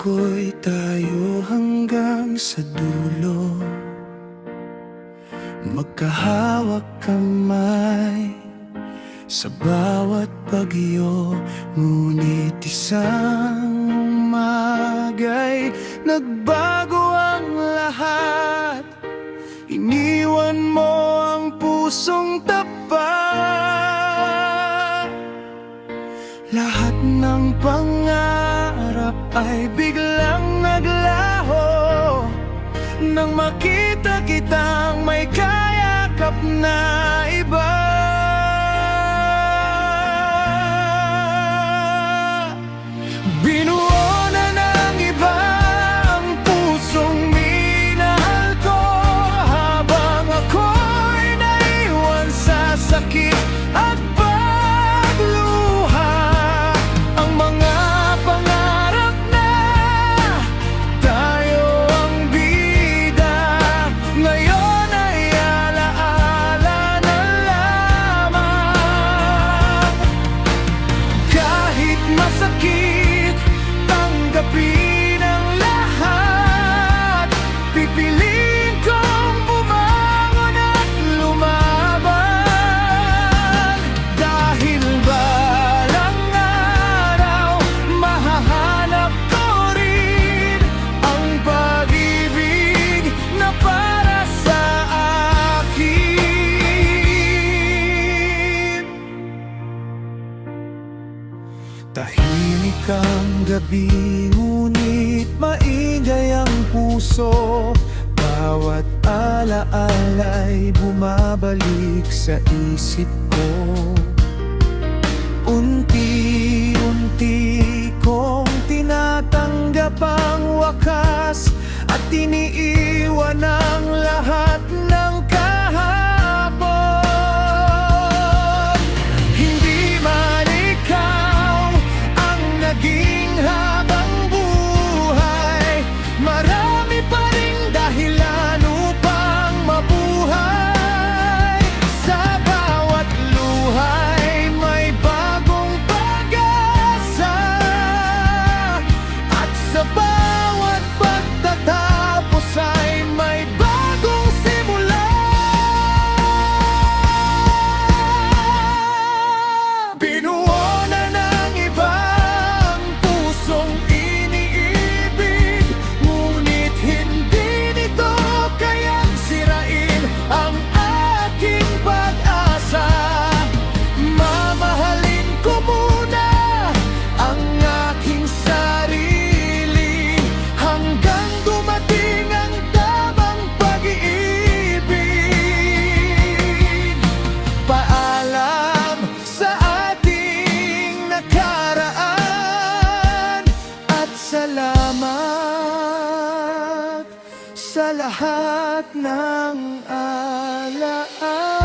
ko'y tayo hanggang sa dulo, magkahawak kamay sa bawat bagyo. Ngunit isang magay, nagbago ang lahat. Iniwan mo ang pusong tapat. Lahat ng pangarap ay biglang naglaho nang makita kitang may kayakap na iba. Binuo na ng iba ang pusong minahal ko, habang ako'y naiwan sa sakit at pagluha. Ang mga pangarap na tayo ang bida, ngayon ay alaala na lamang. Kahit masakit, tanggapin ang lahat. Pipiliin kong bumangon at lumaban, dahil balang araw mahahanap ko rin ang pag-ibig na para sa akin. Tahimik ang gabi, ngunit maingay ang puso. Bawat alaala'y bumabalik sa isip ko. Unti-unti kong tinatanggap ang wakas, at iniiwan ang lahat ng kahapon. Hindi man ikaw ang naging habang buhay, marami pa ring dahilan upang mabuhay. Sa bawat luhay may bagong pag-asa, at sa bawat pagtatapos ay may bagong simula. Binuo na ng iba ang pusong iniibig, ngunit hindi nito kayang sirain ang aking pag-asa. Mamahalin ko muna ang aking sarili hanggang dumating ang tamang pag-iibig. Paalam sa ating nakaraan, at salamat sa lahat ng alaan.